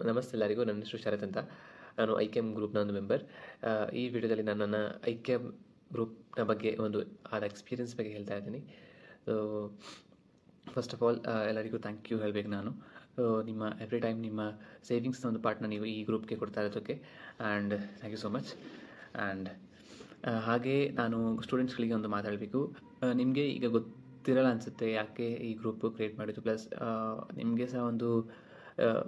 ನಮಸ್ತೆ ಎಲ್ಲರಿಗೂ. ನನ್ನ ಹೆಸರು ಶರತ್ ಅಂತ. ನಾನು ಐಕೆಎಂ ಗ್ರೂಪ್ನ ಒಂದು ಮೆಂಬರ್. ಈ ವಿಡಿಯೋದಲ್ಲಿ ನಾನು ನನ್ನ ಐಕೆಎಂ ಗ್ರೂಪ್ನ ಬಗ್ಗೆ ಒಂದು ಆದ ಎಕ್ಸ್ಪೀರಿಯನ್ಸ್ ಬಗ್ಗೆ ಹೇಳ್ತಾ ಇದ್ದೀನಿ. ಫಸ್ಟ್ ಆಫ್ ಆಲ್ ಎಲ್ಲರಿಗೂ ಥ್ಯಾಂಕ್ ಯು ಹೇಳಬೇಕು ನಾನು. ನಿಮ್ಮ ಎವ್ರಿ ಟೈಮ್ ನಿಮ್ಮ ಸೇವಿಂಗ್ಸ್ನ ಒಂದು ಪಾರ್ಟ್ನ ನೀವು ಈ ಗ್ರೂಪ್ಗೆ ಕೊಡ್ತಾ ಇರೋದಕ್ಕೆ and thank you so much. And ಹಾಗೆ ನಾನು ಸ್ಟೂಡೆಂಟ್ಸ್ಗಳಿಗೆ ಒಂದು ಮಾತಾಡಬೇಕು. ನಿಮಗೆ ಈಗ ಗೊತ್ತಿರಲ್ಲ ಅನಿಸುತ್ತೆ ಯಾಕೆ ಈ ಗ್ರೂಪು ಕ್ರಿಯೇಟ್ ಮಾಡಿದ್ದು. ಪ್ಲಸ್ ನಿಮಗೆ ಸಹ ಒಂದು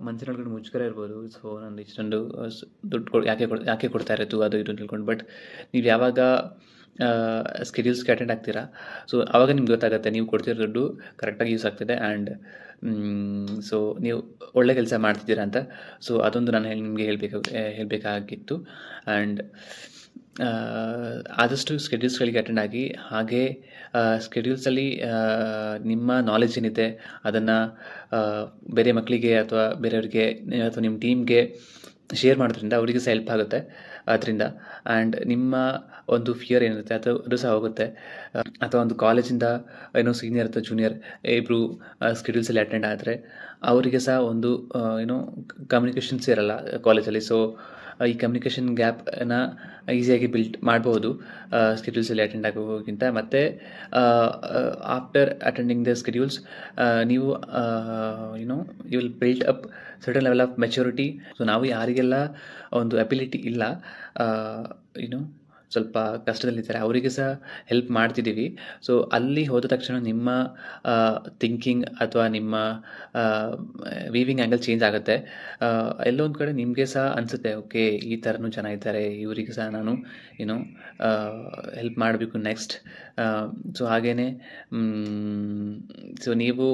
ಮನಸ್ಸಿನೊಳಗಡೆ ಮುಜುಗರ ಇರ್ಬೋದು. ಸೊ ನಾನು ಇಷ್ಟೊಂದು ದುಡ್ಡು ಯಾಕೆ ಕೊಡ್ತಾ ಇರೋದು ಅದು ಇದು ತಿಳ್ಕೊಂಡು. ಬಟ್ ನೀವು ಯಾವಾಗ ಸ್ಕೆಡ್ಯೂಲ್ಸ್ಗೆ ಅಟೆಂಡ್ ಆಗ್ತೀರಾ, ಸೊ ಆವಾಗ ನಿಮ್ಗೆ ಗೊತ್ತಾಗುತ್ತೆ ನೀವು ಕೊಡ್ತಿರೋ ದುಡ್ಡು ಕರೆಕ್ಟಾಗಿ ಯೂಸ್ ಆಗ್ತಿದೆ ಆ್ಯಂಡ್ ಸೊ ನೀವು ಒಳ್ಳೆ ಕೆಲಸ ಮಾಡ್ತಿದ್ದೀರಾ ಅಂತ. ಸೊ ಅದೊಂದು ನಾನು ನಿಮಗೆ ಹೇಳಬೇಕಾಗಿತ್ತು. ಆ್ಯಂಡ್ ಆದಷ್ಟು ಸ್ಕೆಡ್ಯೂಲ್ಸ್ಗಳಿಗೆ ಅಟೆಂಡ್ ಆಗಿ, ಹಾಗೆ ಸ್ಕೆಡ್ಯೂಲ್ಸಲ್ಲಿ ನಿಮ್ಮ ನಾಲೆಜ್ ಏನಿದೆ ಅದನ್ನು ಬೇರೆ ಮಕ್ಕಳಿಗೆ ಅಥವಾ ಬೇರೆಯವ್ರಿಗೆ ಅಥವಾ ನಿಮ್ಮ ಟೀಮ್ಗೆ ಶೇರ್ ಮಾಡೋದ್ರಿಂದ ಅವರಿಗೆ ಸಹ ಹೆಲ್ಪ್ ಆಗುತ್ತೆ ಅದರಿಂದ. ಆ್ಯಂಡ್ ನಿಮ್ಮ ಒಂದು ಫಿಯರ್ ಏನಿರುತ್ತೆ ಅದು ಸಹ ಹೋಗುತ್ತೆ. ಅಥವಾ ಒಂದು ಕಾಲೇಜಿಂದ ಏನೋ ಸೀನಿಯರ್ ಅಥವಾ ಜೂನಿಯರ್ ಇಬ್ಬರು ಸ್ಕೆಡ್ಯೂಲ್ಸಲ್ಲಿ ಅಟೆಂಡ್ ಆದರೆ ಅವರಿಗೆ ಸಹ ಒಂದು ಕಮ್ಯುನಿಕೇಷನ್ಸ್ ಇರಲ್ಲ ಕಾಲೇಜಲ್ಲಿ. ಸೊ ಈ ಕಮ್ಯುನಿಕೇಷನ್ ಗ್ಯಾಪನ್ನ ಈಸಿಯಾಗಿ ಬಿಲ್ಟ್ ಮಾಡ್ಬೋದು ಸ್ಕೆಡ್ಯೂಲ್ಸಲ್ಲಿ ಅಟೆಂಡ್ ಆಗೋಕ್ಕಿಂತ. ಮತ್ತು ಆಫ್ಟರ್ ಅಟೆಂಡಿಂಗ್ ದ ಸ್ಕೆಡ್ಯೂಲ್ಸ್ ನೀವು you will built up certain level of maturity. So ನಾವು ಯಾರಿಗೆಲ್ಲ ಒಂದು ಅಬಿಲಿಟಿ ಇಲ್ಲ, ಸ್ವಲ್ಪ ಕಷ್ಟದಲ್ಲಿದ್ದಾರೆ, ಅವರಿಗೆ ಸಹ ಹೆಲ್ಪ್ ಮಾಡ್ತಿದ್ದೀವಿ. ಸೊ ಅಲ್ಲಿ ಹೋದ ತಕ್ಷಣ ನಿಮ್ಮ ಥಿಂಕಿಂಗ್ ಅಥವಾ ನಿಮ್ಮ ವೀವಿಂಗ್ ಆ್ಯಂಗಲ್ ಚೇಂಜ್ ಆಗುತ್ತೆ. ಎಲ್ಲೋ ಒಂದು ಕಡೆ ನಿಮಗೆ ಸಹ ಅನಿಸುತ್ತೆ, ಓಕೆ ಈ ಥರನೂ ಜನ ಇದ್ದಾರೆ, ಇವರಿಗೆ ಸಹ ನಾನು ಹೆಲ್ಪ್ ಮಾಡಬೇಕು ನೆಕ್ಸ್ಟ್. ಸೊ ಹಾಗೆಯೇ ಸೊ ನೀವು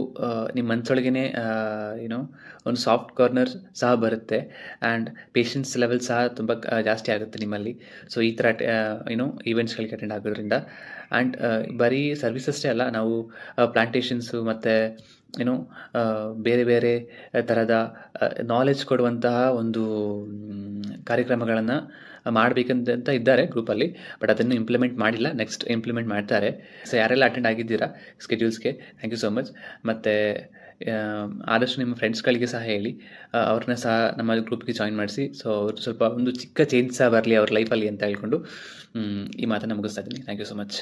ನಿಮ್ಮ ಮನಸ್ಸೊಳಗೇ ಒಂದು ಸಾಫ್ಟ್ ಕಾರ್ನರ್ ಸಹ ಬರುತ್ತೆ ಆ್ಯಂಡ್ ಪೇಷನ್ಸ್ ಲೆವೆಲ್ ಸಹ ತುಂಬ ಜಾಸ್ತಿ ಆಗುತ್ತೆ ನಿಮ್ಮಲ್ಲಿ. ಸೊ ಈ ಥರ ಈವೆಂಟ್ಸ್ಗಳಿಗೆ ಅಟೆಂಡ್ ಆಗೋದ್ರಿಂದ. ಆ್ಯಂಡ್ ಬರೀ ಸರ್ವಿಸ್ ಅಷ್ಟೇ ಅಲ್ಲ, ನಾವು ಪ್ಲಾಂಟೇಷನ್ಸು ಮತ್ತು ಬೇರೆ ಬೇರೆ ಥರದ ನಾಲೆಜ್ ಕೊಡುವಂತಹ ಒಂದು ಕಾರ್ಯಕ್ರಮಗಳನ್ನು ಮಾಡಬೇಕಂತ ಇದ್ದಾರೆ ಗ್ರೂಪಲ್ಲಿ. ಬಟ್ ಅದನ್ನು ಇಂಪ್ಲಿಮೆಂಟ್ ಮಾಡಿಲ್ಲ, ನೆಕ್ಸ್ಟ್ ಇಂಪ್ಲಿಮೆಂಟ್ ಮಾಡ್ತಾರೆ. ಸೊ ಯಾರೆಲ್ಲ ಅಟೆಂಡ್ ಆಗಿದ್ದೀರಾ ಸ್ಕೆಡ್ಯೂಲ್ಸ್ಗೆ, ಥ್ಯಾಂಕ್ ಯು ಸೋ ಮಚ್. ಮತ್ತು ಆದಷ್ಟು ನಿಮ್ಮ ಫ್ರೆಂಡ್ಸ್ಗಳಿಗೆ ಸಹ ಹೇಳಿ, ಅವ್ರನ್ನ ಸಹ ನಮ್ಮ ಗ್ರೂಪ್ಗೆ ಜಾಯಿನ್ ಮಾಡಿಸಿ. ಸೊ ಅವರು ಸ್ವಲ್ಪ ಒಂದು ಚಿಕ್ಕ ಚೇಂಜ್ ಸಹ ಬರಲಿ ಅವ್ರ ಲೈಫಲ್ಲಿ ಅಂತ ಹೇಳ್ಕೊಂಡು ಈ ಮಾತನ್ನು ಮುಗಿಸ್ತಾ ಇದ್ದೀನಿ. Thank you so much.